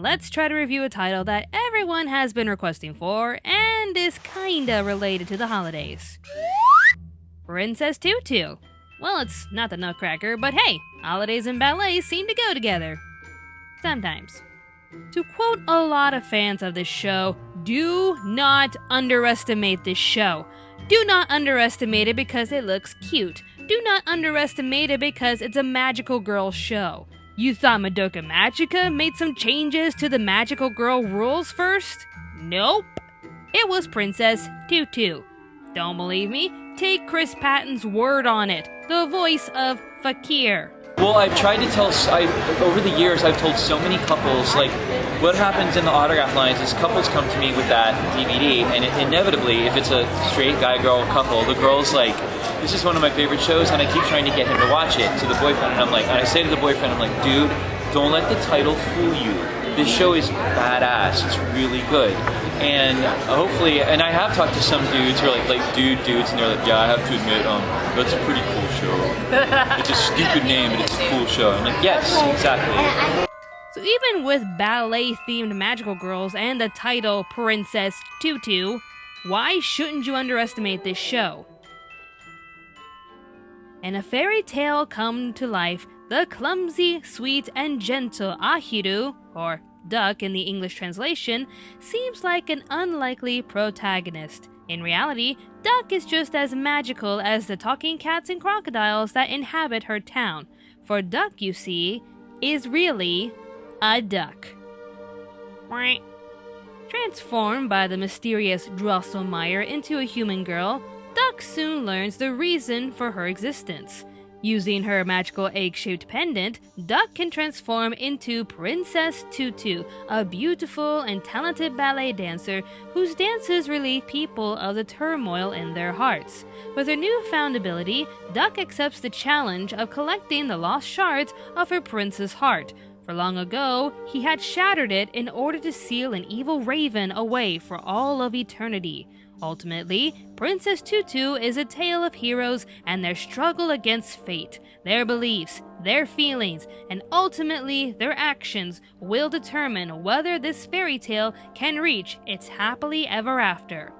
let's try to review a title that everyone has been requesting for and is kinda related to the holidays. Princess TuTu. Well, it's not the Nutcracker, but hey, holidays and ballet seem to go together. Sometimes. To quote a lot of fans of this show, do not underestimate this show. Do not underestimate it because it looks cute. Do not underestimate it because it's a magical girl show. You thought Madoka Magica made some changes to the magical girl rules first? Nope. It was Princess TuTu. Don't believe me? Take Chris Patten's word on it. The voice of Fakir. Well, I've tried to tell, over the years, I've told so many couples, like, what happens in the autograph lines is couples come to me with that DVD, and inevitably, if it's a straight guy-girl couple, the girl's like, this is one of my favorite shows, and I keep trying to get him to watch it, to the boyfriend, and I say to the boyfriend, I'm like, dude, don't let the title fool you. This show is badass, it's really good. And hopefully, and I have talked to some dudes who are like dudes, and they're like, yeah, I have to admit, that's a pretty cool show. It's a stupid name, but it's a cool show. I'm like, yes, exactly. So even with ballet-themed magical girls and the title Princess TuTu, why shouldn't you underestimate this show? In a fairy tale come to life, the clumsy, sweet, and gentle Ahiru, or Duck in the English translation, seems like an unlikely protagonist. In reality, Duck is just as magical as the talking cats and crocodiles that inhabit her town. For Duck, you see, is really a duck. Transformed by the mysterious Drosselmeyer into a human girl, Duck soon learns the reason for her existence. Using her magical egg-shaped pendant, Duck can transform into Princess TuTu, a beautiful and talented ballet dancer whose dances relieve people of the turmoil in their hearts. With her newfound ability, Duck accepts the challenge of collecting the lost shards of her prince's heart. For long ago, he had shattered it in order to seal an evil raven away for all of eternity. Ultimately, Princess TuTu is a tale of heroes and their struggle against fate. Their beliefs, their feelings, and ultimately their actions will determine whether this fairy tale can reach its happily ever after.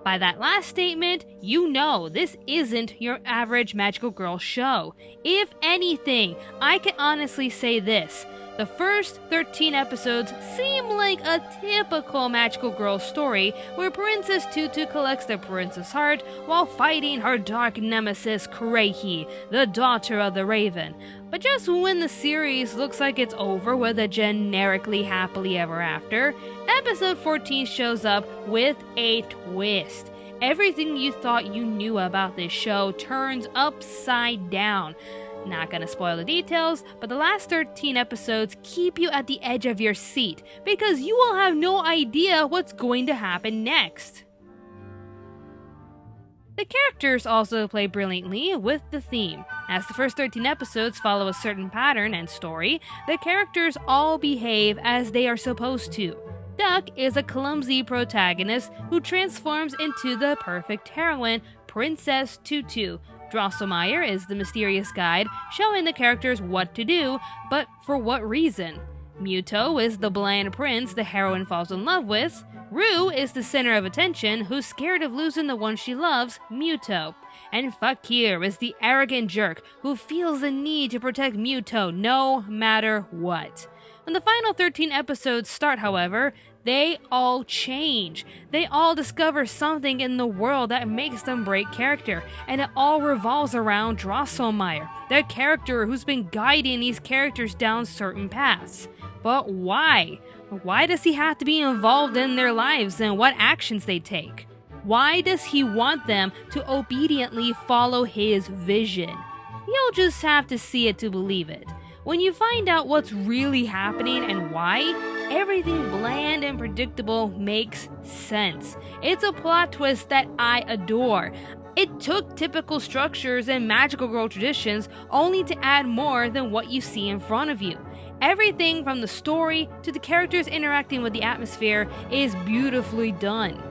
By that last statement, you know this isn't your average magical girl show. If anything, I can honestly say this. The first 13 episodes seem like a typical magical girl story where Princess TuTu collects the prince's heart while fighting her dark nemesis Kurehi, the daughter of the Raven. But just when the series looks like it's over with a generically happily ever after, episode 14 shows up with a twist. Everything you thought you knew about this show turns upside down. Not gonna spoil the details, but the last 13 episodes keep you at the edge of your seat because you will have no idea what's going to happen next. The characters also play brilliantly with the theme. As the first 13 episodes follow a certain pattern and story, the characters all behave as they are supposed to. Duck is a clumsy protagonist who transforms into the perfect heroine, Princess TuTu. Drosselmeyer is the mysterious guide, showing the characters what to do, but for what reason. Muto is the bland prince the heroine falls in love with. Rue is the center of attention, who's scared of losing the one she loves, Muto. And Fakir is the arrogant jerk who feels the need to protect Muto no matter what. When the final 13 episodes start, however, they all change. They all discover something in the world that makes them break character, and it all revolves around Drosselmeyer, their character who's been guiding these characters down certain paths. But why? Why does he have to be involved in their lives and what actions they take? Why does he want them to obediently follow his vision? You'll just have to see it to believe it. When you find out what's really happening and why, everything bland and predictable makes sense. It's a plot twist that I adore. It took typical structures and magical girl traditions only to add more than what you see in front of you. Everything from the story to the characters interacting with the atmosphere is beautifully done.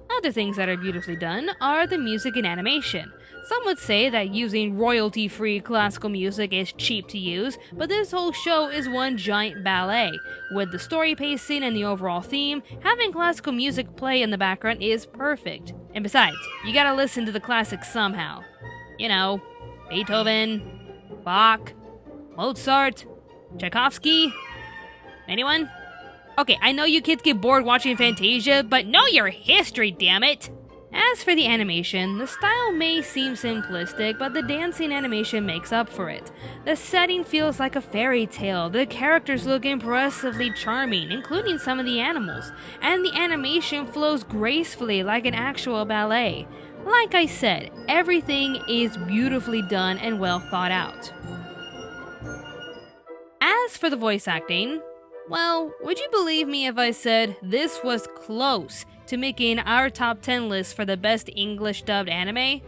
I'll Other things that are beautifully done are the music and animation. Some would say that using royalty-free classical music is cheap to use, but this whole show is one giant ballet. With the story pacing and the overall theme, having classical music play in the background is perfect. And besides, you gotta listen to the classics somehow. You know, Beethoven, Bach, Mozart, Tchaikovsky. Anyone? Okay, I know you kids get bored watching Fantasia, but know your history, damn it! As for the animation, the style may seem simplistic, but the dancing animation makes up for it. The setting feels like a fairy tale, the characters look impressively charming, including some of the animals, and the animation flows gracefully like an actual ballet. Like I said, everything is beautifully done and well thought out. As for the voice acting, well, would you believe me if I said this was close to making our top 10 list for the best English dubbed anime?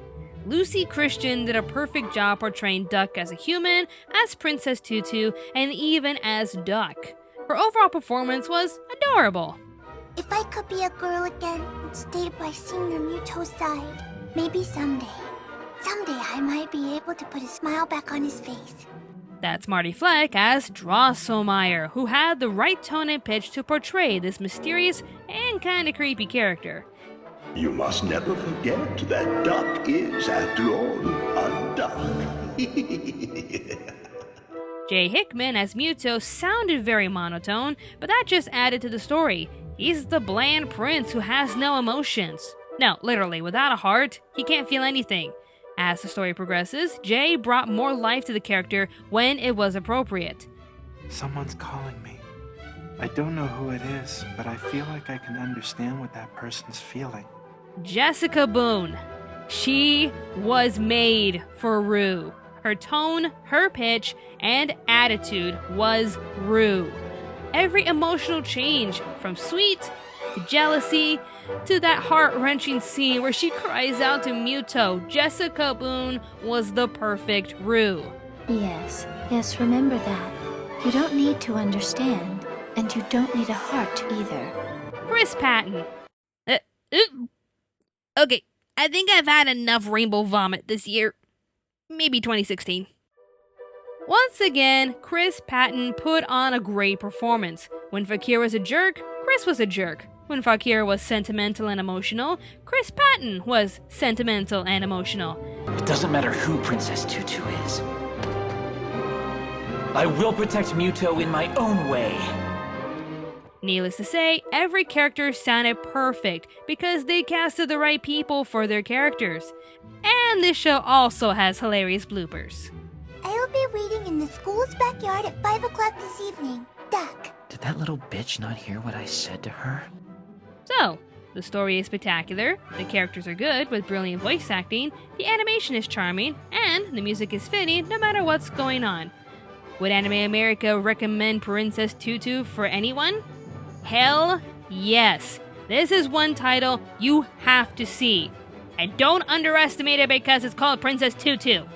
Lucy Christian did a perfect job portraying Duck as a human, as Princess TuTu, and even as Duck. Her overall performance was adorable. If I could be a girl again and stay by Senior Muto's side, maybe someday I might be able to put a smile back on his face. That's Marty Fleck as Drosselmeyer, who had the right tone and pitch to portray this mysterious and kinda creepy character. You must never forget that Duck is, after all, a duck. Jay Hickman as Muto sounded very monotone, but that just added to the story. He's the bland prince who has no emotions. No, literally, without a heart, he can't feel anything. As the story progresses, Jay brought more life to the character when it was appropriate. Someone's calling me. I don't know who it is, but I feel like I can understand what that person's feeling. Jessica Boone. She was made for Rue. Her tone, her pitch, and attitude was Rue. Every emotional change, from sweet to jealousy to that heart-wrenching scene where she cries out to Muto, Jessica Boone was the perfect Rue. Yes, remember that. You don't need to understand, and you don't need a heart either. Chris Patten. Okay, I think I've had enough rainbow vomit this year. Maybe 2016. Once again, Chris Patten put on a great performance. When Fakir was a jerk, Chris was a jerk. When Fakir was sentimental and emotional, Chris Patten was sentimental and emotional. It doesn't matter who Princess TuTu is. I will protect Muto in my own way. Needless to say, every character sounded perfect because they casted the right people for their characters. And this show also has hilarious bloopers. I'll be waiting in the school's backyard at 5 o'clock this evening. Duck. Did that little bitch not hear what I said to her? So, the story is spectacular, the characters are good with brilliant voice acting, the animation is charming, and the music is fitting no matter what's going on. Would Anime America recommend Princess TuTu for anyone? Hell yes! This is one title you have to see. And don't underestimate it because it's called Princess TuTu.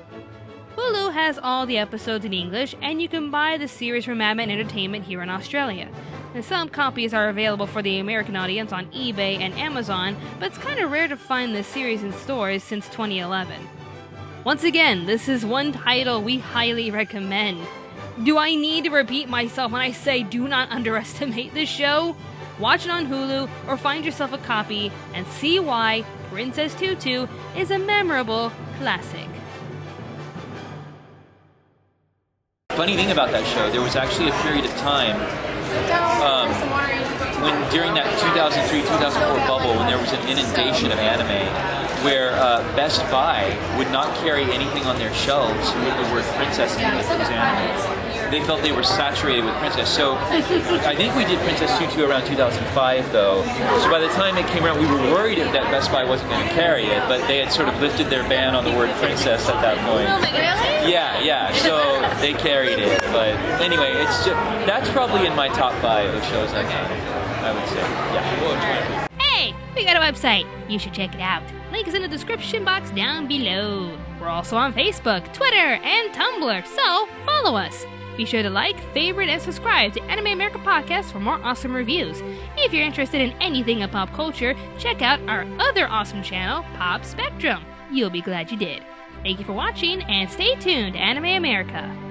Hulu has all the episodes in English, and you can buy the series from Madman Entertainment here in Australia. And some copies are available for the American audience on eBay and Amazon, but it's kind of rare to find this series in stores since 2011. Once again, this is one title we highly recommend. Do I need to repeat myself when I say do not underestimate this show? Watch it on Hulu or find yourself a copy and see why Princess TuTu is a memorable classic. Funny thing about that show, there was actually a period of time when during that 2003-2004 bubble, when there was an inundation of anime, where Best Buy would not carry anything on their shelves with the word princess in it if it was anime. They felt they were saturated with princess. So I think we did Princess TuTu around 2005 though. So by the time it came around, we were worried that Best Buy wasn't going to carry it, but they had sort of lifted their ban on the word princess at that point. Yeah, so they carried it. But anyway, it's just, that's probably in my top 5 of shows I've done, I would say. Yeah. Hey, we got a website. You should check it out. Link is in the description box down below. We're also on Facebook, Twitter, and Tumblr, so follow us. Be sure to like, favorite, and subscribe to Anime America Podcast for more awesome reviews. If you're interested in anything in pop culture, check out our other awesome channel, Pop Spectrum. You'll be glad you did. Thank you for watching, and stay tuned, Anime America.